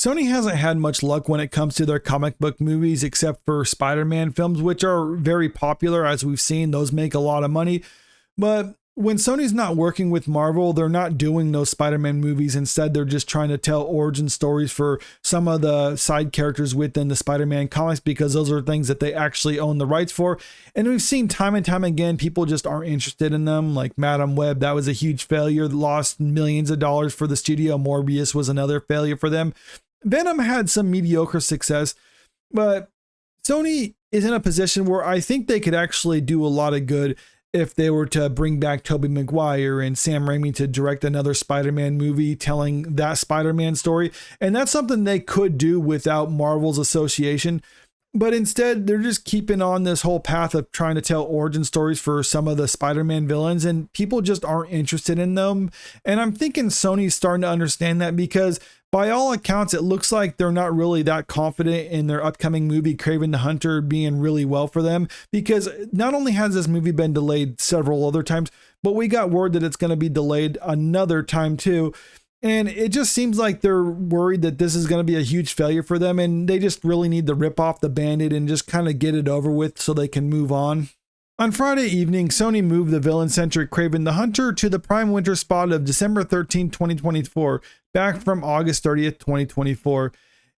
Sony hasn't had much luck when it comes to their comic book movies, except for Spider-Man films, which are very popular. As we've seen, those make a lot of money. But when Sony's not working with Marvel, they're not doing those Spider-Man movies. Instead, they're just trying to tell origin stories for some of the side characters within the Spider-Man comics, because those are things that they actually own the rights for. And we've seen time and time again, people just aren't interested in them. Like Madam Web, that was a huge failure, lost millions of dollars for the studio. Morbius was another failure for them. Venom had some mediocre success, but Sony is in a position where I think they could actually do a lot of good if they were to bring back Tobey Maguire and Sam Raimi to direct another Spider-Man movie telling that Spider-Man story. And that's something they could do without Marvel's association. But instead, they're just keeping on this whole path of trying to tell origin stories for some of the Spider-Man villains, and people just aren't interested in them. And I'm thinking Sony's starting to understand that, because by all accounts, it looks like they're not really that confident in their upcoming movie, Kraven the Hunter, being really well for them, because not only has this movie been delayed several other times, but we got word that it's going to be delayed another time too. And it just seems like they're worried that this is going to be a huge failure for them, and they just really need to rip off the Band-Aid and just kind of get it over with so they can move on. On Friday evening, Sony moved the villain-centric Kraven the Hunter to the prime winter spot of December 13, 2024, back from August 30th, 2024.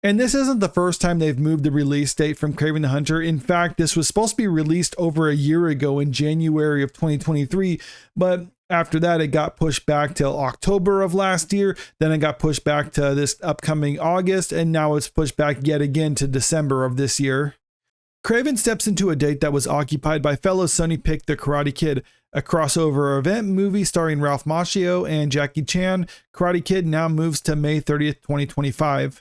And this isn't the first time they've moved the release date from Kraven the Hunter. In fact, this was supposed to be released over a year ago in January of 2023, but after that, it got pushed back till October of last year. Then it got pushed back to this upcoming August, and now it's pushed back yet again to December of this year. Kraven steps into a date that was occupied by fellow Sony pick The Karate Kid, a crossover event movie starring Ralph Macchio and Jackie Chan. Karate Kid now moves to May 30th, 2025.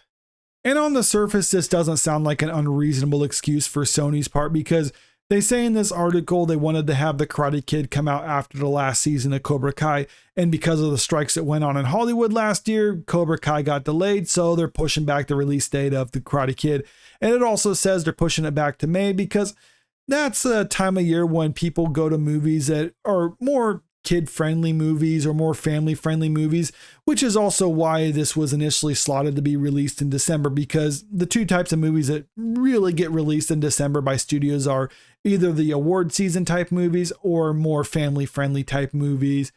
And on the surface, this doesn't sound like an unreasonable excuse for Sony's part, because they say in this article they wanted to have The Karate Kid come out after the last season of Cobra Kai, and because of the strikes that went on in Hollywood last year, Cobra Kai got delayed, so they're pushing back the release date of The Karate Kid. And it also says they're pushing it back to May because that's a time of year when people go to movies that are more kid-friendly movies or more family-friendly movies, which is also why this was initially slotted to be released in December, because the two types of movies that really get released in December by studios are either the award season type movies or more family-friendly type movies.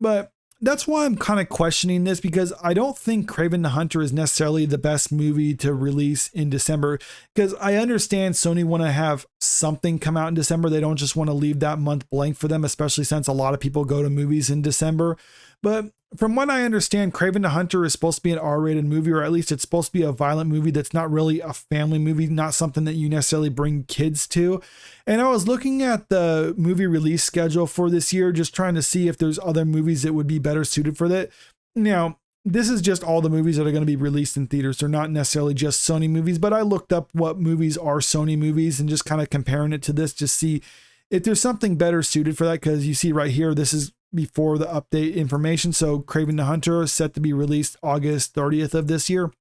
But that's why I'm kind of questioning this, because I don't think Kraven the Hunter is necessarily the best movie to release in December, because I understand Sony want to have something come out in December. They don't just want to leave that month blank for them, especially since a lot of people go to movies in December. But from what I understand, Kraven the Hunter is supposed to be an R-rated movie, or at least it's supposed to be a violent movie that's not really a family movie, not something that you necessarily bring kids to. And I was looking at the movie release schedule for this year, just trying to see if there's other movies that would be better suited for that. Now, this is just all the movies that are going to be released in theaters. They're not necessarily just Sony movies, but I looked up what movies are Sony movies and just kind of comparing it to this, just see if there's something better suited for that. Because you see right here, this is before the update information. So Kraven the Hunter is set to be released August 30th of this year.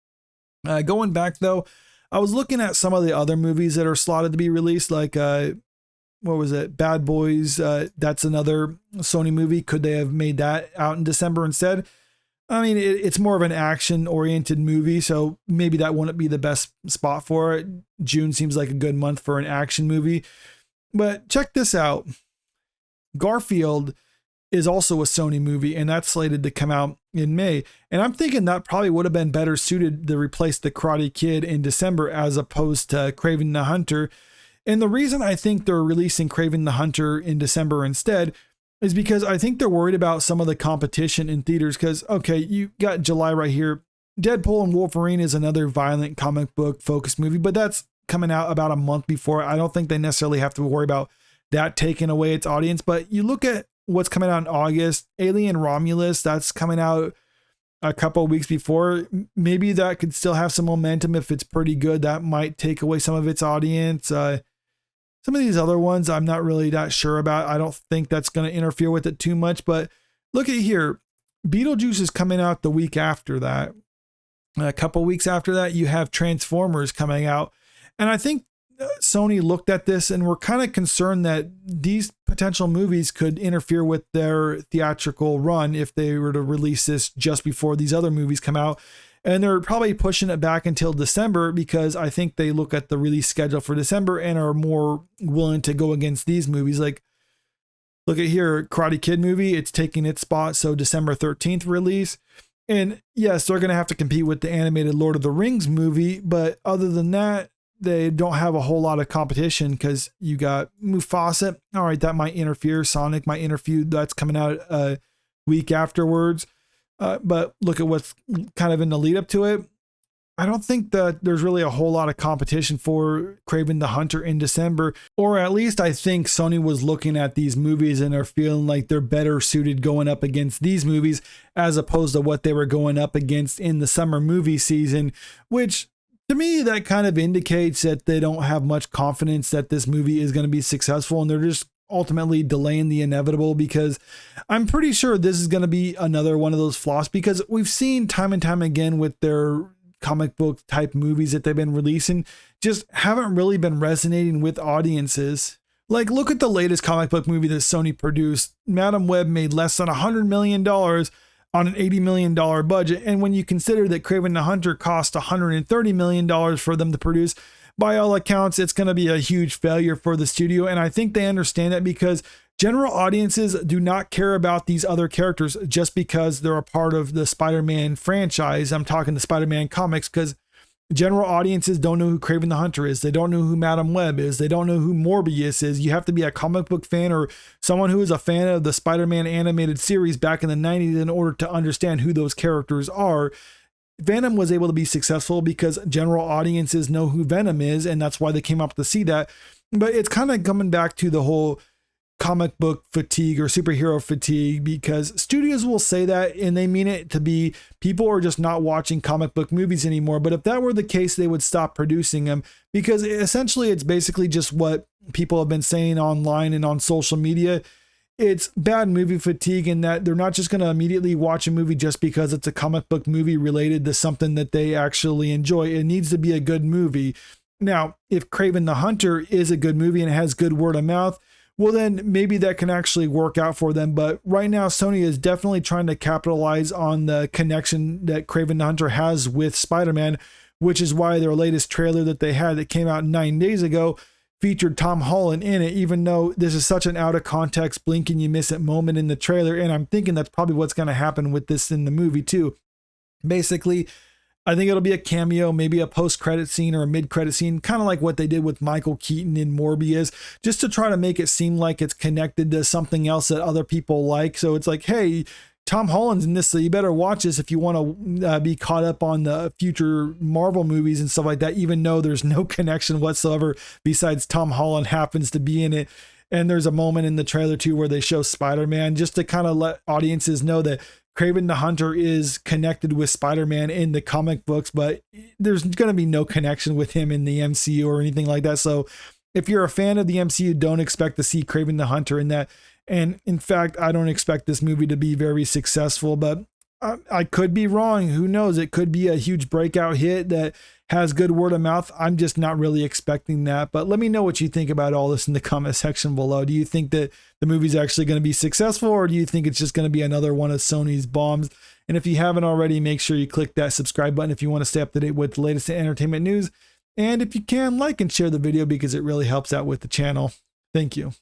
Going back though, I was looking at some of the other movies that are slotted to be released, like what was it? Bad Boys. That's another Sony movie. Could they have made that out in December instead? I mean, it's more of an action oriented movie, so maybe that wouldn't be the best spot for it. June seems like a good month for an action movie. But check this out. Garfield is also a Sony movie, and that's slated to come out in May. And I'm thinking that probably would have been better suited to replace The Karate Kid in December as opposed to Kraven the Hunter. And the reason I think they're releasing Kraven the Hunter in December instead is because I think they're worried about some of the competition in theaters. Because, okay, you got July right here. Deadpool and Wolverine is another violent comic book focused movie, but that's coming out about a month before. I don't think they necessarily have to worry about that taking away its audience. But you look at what's coming out in August, Alien Romulus, that's coming out a couple of weeks before. Maybe that could still have some momentum if it's pretty good. That might take away some of its audience. Some of these other ones I'm not really that sure about. I don't think that's going to interfere with it too much. But look at here. Beetlejuice is coming out the week after that. A couple of weeks after that, you have Transformers coming out. And I think Sony looked at this and were kind of concerned that these potential movies could interfere with their theatrical run if they were to release this just before these other movies come out. And they're probably pushing it back until December because I think they look at the release schedule for December and are more willing to go against these movies. Like, look at here, Karate Kid movie, it's taking its spot, so December 13th release. And yes, they're going to have to compete with the animated Lord of the Rings movie, but other than that, they don't have a whole lot of competition because you got Mufasa. All right, that might interfere. Sonic might interfere. That's coming out a week afterwards. But look at what's kind of in the lead up to it. I don't think that there's really a whole lot of competition for Kraven the Hunter in December, or at least I think Sony was looking at these movies and are feeling like they're better suited going up against these movies as opposed to what they were going up against in the summer movie season, which to me, that kind of indicates that they don't have much confidence that this movie is going to be successful, and they're just ultimately delaying the inevitable, because I'm pretty sure this is going to be another one of those flops, because we've seen time and time again with their comic book type movies that they've been releasing just haven't really been resonating with audiences. Like, look at the latest comic book movie that Sony produced. Madam Web made less than $100 million on an $80 million budget. And when you consider that Kraven the Hunter cost $130 million for them to produce, by all accounts, it's going to be a huge failure for the studio. And I think they understand that, because general audiences do not care about these other characters just because they're a part of the Spider-Man franchise. I'm talking the Spider-Man comics, because general audiences don't know who Kraven the Hunter is. They don't know who Madam Web is. They don't know who Morbius is. You have to be a comic book fan or someone who is a fan of the Spider-Man animated series back in the 90s in order to understand who those characters are. Venom was able to be successful because general audiences know who Venom is, and that's why they came up to see that. But it's kind of coming back to the whole comic book fatigue or superhero fatigue, because studios will say that and they mean it to be people are just not watching comic book movies anymore. But if that were the case, they would stop producing them, because essentially it's basically just what people have been saying online and on social media. It's bad movie fatigue, in that they're not just going to immediately watch a movie just because it's a comic book movie related to something that they actually enjoy. It needs to be a good movie. Now, if Kraven the Hunter is a good movie and it has good word of mouth, well, then maybe that can actually work out for them. But right now, Sony is definitely trying to capitalize on the connection that Kraven the Hunter has with Spider-Man, which is why their latest trailer that they had that came out 9 days ago featured Tom Holland in it, even though this is such an out of context, blink and you miss it moment in the trailer. And I'm thinking that's probably what's going to happen with this in the movie too. Basically, I think it'll be a cameo, maybe a post-credit scene or a mid-credit scene, kind of like what they did with Michael Keaton in Morbius, just to try to make it seem like it's connected to something else that other people like. So it's like, hey, Tom Holland's in this, so you better watch this if you want to be caught up on the future Marvel movies and stuff like that, even though there's no connection whatsoever besides Tom Holland happens to be in it. And there's a moment in the trailer too where they show Spider-Man, just to kind of let audiences know that Kraven the Hunter is connected with Spider-Man in the comic books, but there's going to be no connection with him in the MCU or anything like that. So if you're a fan of the MCU, don't expect to see Kraven the Hunter in that. And in fact, I don't expect this movie to be very successful, but I could be wrong. Who knows? It could be a huge breakout hit that has good word of mouth. I'm just not really expecting that. But let me know what you think about all this in the comment section below. Do you think that the movie's actually going to be successful, or do you think it's just going to be another one of Sony's bombs? And if you haven't already, make sure you click that subscribe button if you want to stay up to date with the latest entertainment news. And if you can, like and share the video, because it really helps out with the channel. Thank you.